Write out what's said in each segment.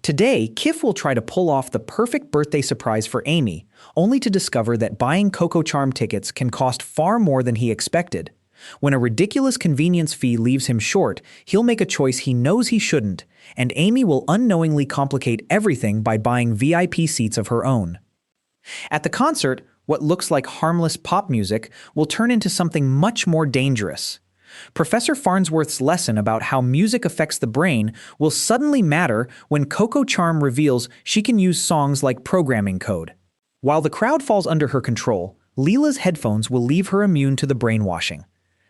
Today, Kif will try to pull off the perfect birthday surprise for Amy, only to discover that buying Coco Charm tickets can cost far more than he expected. When a ridiculous convenience fee leaves him short, he'll make a choice he knows he shouldn't, and Amy will unknowingly complicate everything by buying VIP seats of her own. At the concert, what looks like harmless pop music will turn into something much more dangerous. Professor Farnsworth's lesson about how music affects the brain will suddenly matter when Coco Charm reveals she can use songs like programming code. While the crowd falls under her control, Leela's headphones will leave her immune to the brainwashing.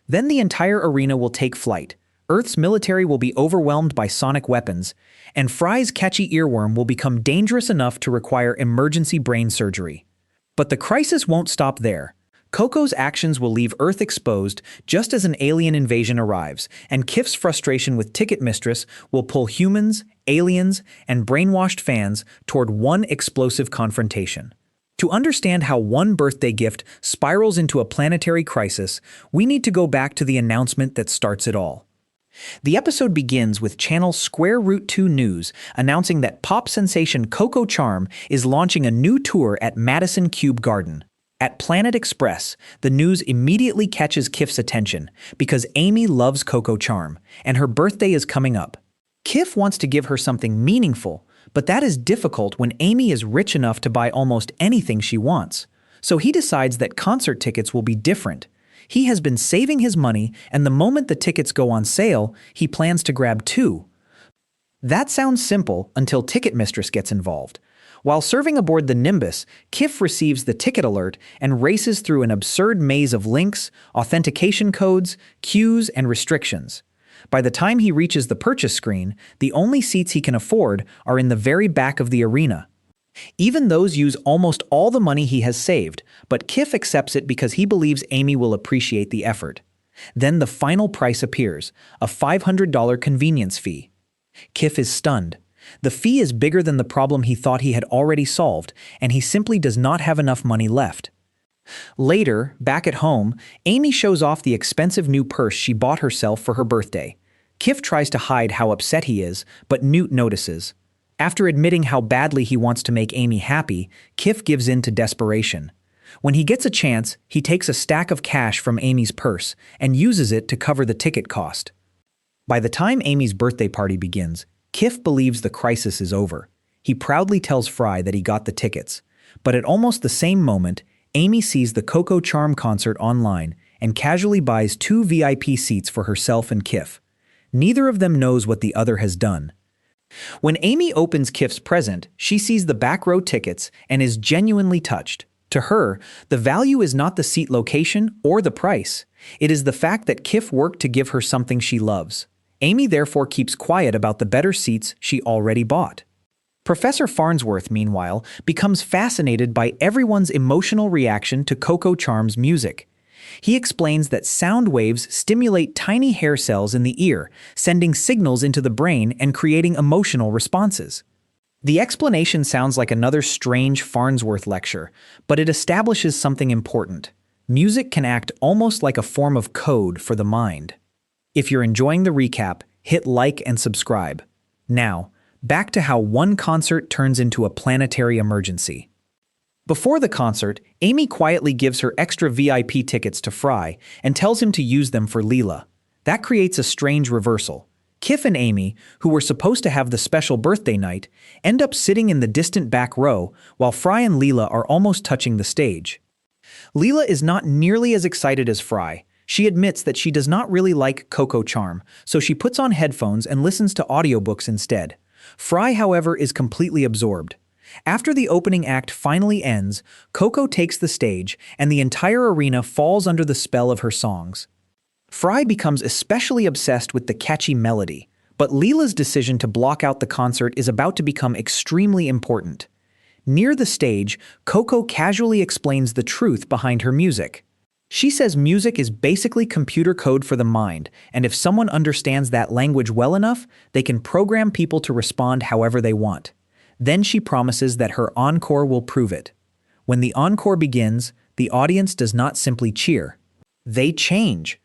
Then the entire arena will take flight. Earth's military will be overwhelmed by sonic weapons, and Fry's catchy earworm will become dangerous enough to require emergency brain surgery. But the crisis won't stop there. Coco's actions will leave Earth exposed just as an alien invasion arrives, and Kif's frustration with Ticketmistress will pull humans, aliens, and brainwashed fans toward one explosive confrontation. To understand how one birthday gift spirals into a planetary crisis, we need to go back to the announcement that starts it all. The episode begins with Channel Square Root 2 News announcing that pop sensation Coco Charm is launching a new tour at Madison Cube Garden. At Planet Express, the news immediately catches Kif's attention because Amy loves Coco Charm, and her birthday is coming up. Kif wants to give her something meaningful, but that is difficult when Amy is rich enough to buy almost anything she wants. So he decides that concert tickets will be different. He has been saving his money, and the moment the tickets go on sale, he plans to grab 2. That sounds simple until Ticketmistress gets involved. While serving aboard the Nimbus, Kif receives the ticket alert and races through an absurd maze of links, authentication codes, queues, and restrictions. By the time he reaches the purchase screen, the only seats he can afford are in the very back of the arena. Even those use almost all the money he has saved, but Kif accepts it because he believes Amy will appreciate the effort. Then the final price appears, a $500 convenience fee. Kif is stunned. The fee is bigger than the problem he thought he had already solved, and he simply does not have enough money left. Later, back at home, Amy shows off the expensive new purse she bought herself for her birthday. Kif tries to hide how upset he is, but Newt notices. After admitting how badly he wants to make Amy happy, Kif gives in to desperation. When he gets a chance, he takes a stack of cash from Amy's purse and uses it to cover the ticket cost. By the time Amy's birthday party begins, Kif believes the crisis is over. He proudly tells Fry that he got the tickets. But at almost the same moment, Amy sees the Coco Charm concert online and casually buys 2 VIP seats for herself and Kif. Neither of them knows what the other has done. When Amy opens Kif's present, she sees the back row tickets and is genuinely touched. To her, the value is not the seat location or the price. It is the fact that Kif worked to give her something she loves. Amy therefore keeps quiet about the better seats she already bought. Professor Farnsworth, meanwhile, becomes fascinated by everyone's emotional reaction to Coco Charm's music. He explains that sound waves stimulate tiny hair cells in the ear, sending signals into the brain and creating emotional responses. The explanation sounds like another strange Farnsworth lecture, but it establishes something important. Music can act almost like a form of code for the mind. If you're enjoying the recap, hit like and subscribe. Now, back to how one concert turns into a planetary emergency. Before the concert, Amy quietly gives her extra VIP tickets to Fry and tells him to use them for Leela. That creates a strange reversal. Kif and Amy, who were supposed to have the special birthday night, end up sitting in the distant back row while Fry and Leela are almost touching the stage. Leela is not nearly as excited as Fry. She admits that she does not really like Coco Charm, so she puts on headphones and listens to audiobooks instead. Fry, however, is completely absorbed. After the opening act finally ends, Coco takes the stage, and the entire arena falls under the spell of her songs. Fry becomes especially obsessed with the catchy melody, but Leela's decision to block out the concert is about to become extremely important. Near the stage, Coco casually explains the truth behind her music. She says music is basically computer code for the mind, and if someone understands that language well enough, they can program people to respond however they want. Then she promises that her encore will prove it. When the encore begins, the audience does not simply cheer. They change.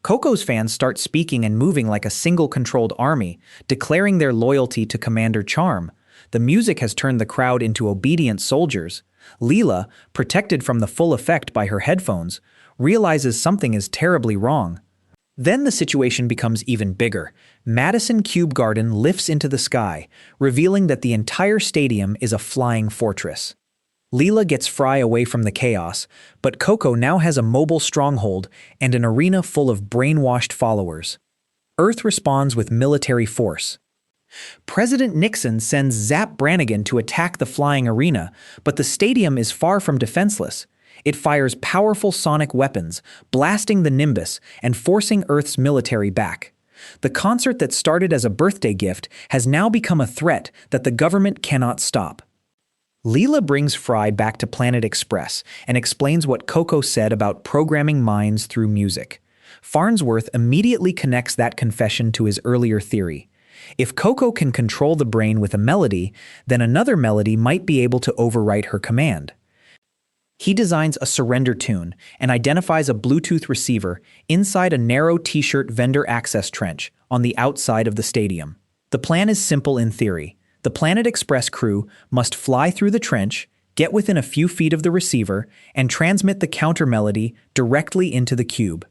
Coco's fans start speaking and moving like a single controlled army, declaring their loyalty to Commander Charm. The music has turned the crowd into obedient soldiers. Leela, protected from the full effect by her headphones, realizes something is terribly wrong. Then the situation becomes even bigger. Madison Cube Garden lifts into the sky, revealing that the entire stadium is a flying fortress. Leela gets Fry away from the chaos, but Coco now has a mobile stronghold and an arena full of brainwashed followers. Earth responds with military force. President Nixon sends Zap Brannigan to attack the flying arena, but the stadium is far from defenseless. It fires powerful sonic weapons, blasting the Nimbus and forcing Earth's military back. The concert that started as a birthday gift has now become a threat that the government cannot stop. Leela brings Fry back to Planet Express and explains what Coco said about programming minds through music. Farnsworth immediately connects that confession to his earlier theory. If Coco can control the brain with a melody, then another melody might be able to overwrite her command. He designs a surrender tune and identifies a Bluetooth receiver inside a narrow T-shirt vendor access trench on the outside of the stadium. The plan is simple in theory. The Planet Express crew must fly through the trench, get within a few feet of the receiver, and transmit the counter melody directly into the cube.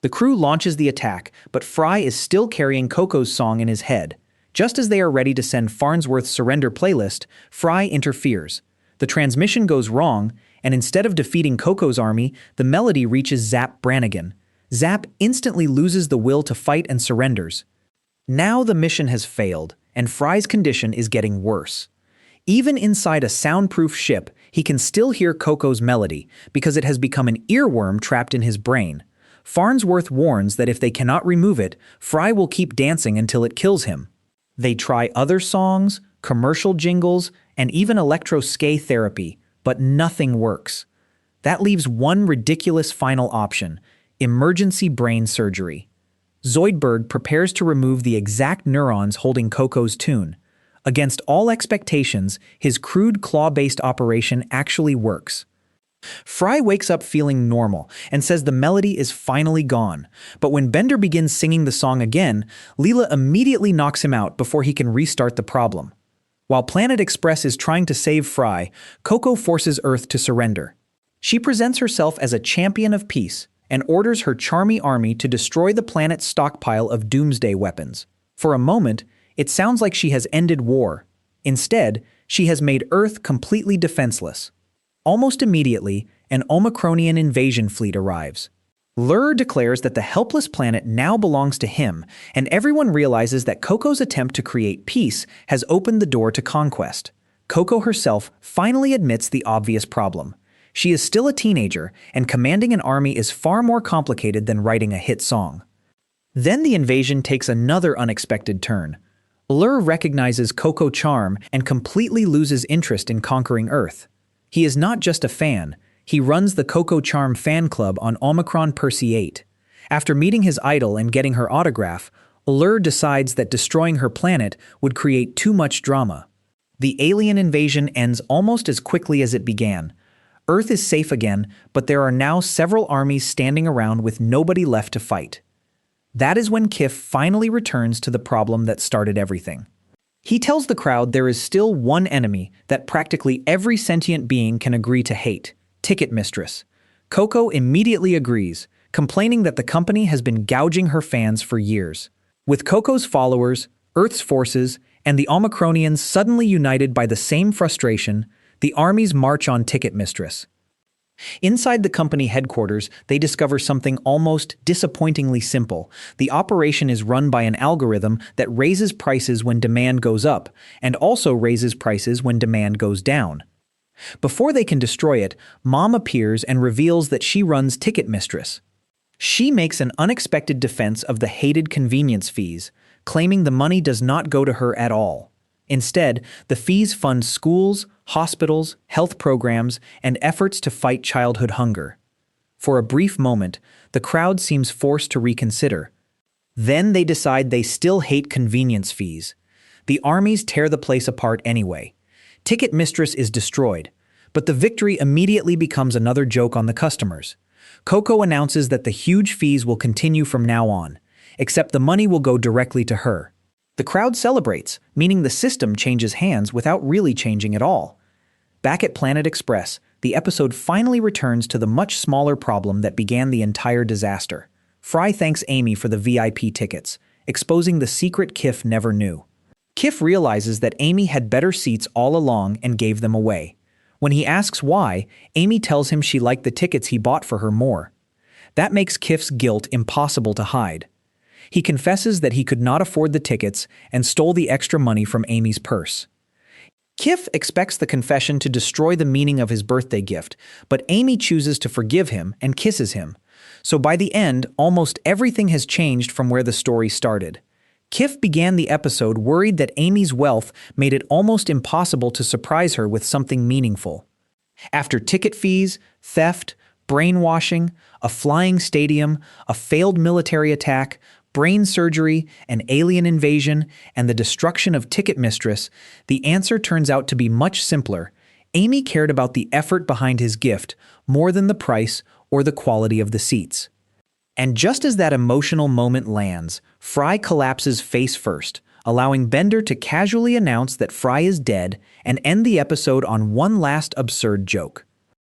The crew launches the attack, but Fry is still carrying Coco's song in his head. Just as they are ready to send Farnsworth's surrender playlist, Fry interferes. The transmission goes wrong, and instead of defeating Coco's army, the melody reaches Zap Brannigan. Zap instantly loses the will to fight and surrenders. Now the mission has failed, and Fry's condition is getting worse. Even inside a soundproof ship, he can still hear Coco's melody because it has become an earworm trapped in his brain. Farnsworth warns that if they cannot remove it, Fry will keep dancing until it kills him. They try other songs, commercial jingles, and even electro-skate therapy, but nothing works. That leaves one ridiculous final option: emergency brain surgery. Zoidberg prepares to remove the exact neurons holding Coco's tune. Against all expectations, his crude claw-based operation actually works. Fry wakes up feeling normal and says the melody is finally gone, but when Bender begins singing the song again, Leela immediately knocks him out before he can restart the problem. While Planet Express is trying to save Fry, Coco forces Earth to surrender. She presents herself as a champion of peace and orders her charmy army to destroy the planet's stockpile of doomsday weapons. For a moment, it sounds like she has ended war. Instead, she has made Earth completely defenseless. Almost immediately, an Omicronian invasion fleet arrives. Lur declares that the helpless planet now belongs to him, and everyone realizes that Coco's attempt to create peace has opened the door to conquest. Coco herself finally admits the obvious problem. She is still a teenager, and commanding an army is far more complicated than writing a hit song. Then the invasion takes another unexpected turn. Lur recognizes Coco Charm and completely loses interest in conquering Earth. He is not just a fan, he runs the Coco Charm fan club on Omicron Persei 8. After meeting his idol and getting her autograph, Lur decides that destroying her planet would create too much drama. The alien invasion ends almost as quickly as it began. Earth is safe again, but there are now several armies standing around with nobody left to fight. That is when Kif finally returns to the problem that started everything. He tells the crowd there is still one enemy that practically every sentient being can agree to hate: Ticketmistress. Coco immediately agrees, complaining that the company has been gouging her fans for years. With Coco's followers, Earth's forces, and the Omicronians suddenly united by the same frustration, the armies march on Ticketmistress. Inside the company headquarters, they discover something almost disappointingly simple. The operation is run by an algorithm that raises prices when demand goes up, and also raises prices when demand goes down. Before they can destroy it, Mom appears and reveals that she runs Ticketmistress. She makes an unexpected defense of the hated convenience fees, claiming the money does not go to her at all. Instead, the fees fund schools, hospitals, health programs, and efforts to fight childhood hunger. For a brief moment, the crowd seems forced to reconsider. Then they decide they still hate convenience fees. The armies tear the place apart anyway. Ticketmistress is destroyed, but the victory immediately becomes another joke on the customers. Coco announces that the huge fees will continue from now on, except the money will go directly to her. The crowd celebrates, meaning the system changes hands without really changing at all. Back at Planet Express, the episode finally returns to the much smaller problem that began the entire disaster. Fry thanks Amy for the VIP tickets, exposing the secret Kif never knew. Kif realizes that Amy had better seats all along and gave them away. When he asks why, Amy tells him she liked the tickets he bought for her more. That makes Kif's guilt impossible to hide. He confesses that he could not afford the tickets and stole the extra money from Amy's purse. Kif expects the confession to destroy the meaning of his birthday gift, but Amy chooses to forgive him and kisses him. So by the end, almost everything has changed from where the story started. Kif began the episode worried that Amy's wealth made it almost impossible to surprise her with something meaningful. After ticket fees, theft, brainwashing, a flying stadium, a failed military attack, brain surgery, an alien invasion, and the destruction of Ticketmistress, the answer turns out to be much simpler. Amy cared about the effort behind his gift more than the price or the quality of the seats. And just as that emotional moment lands, Fry collapses face first, allowing Bender to casually announce that Fry is dead and end the episode on one last absurd joke.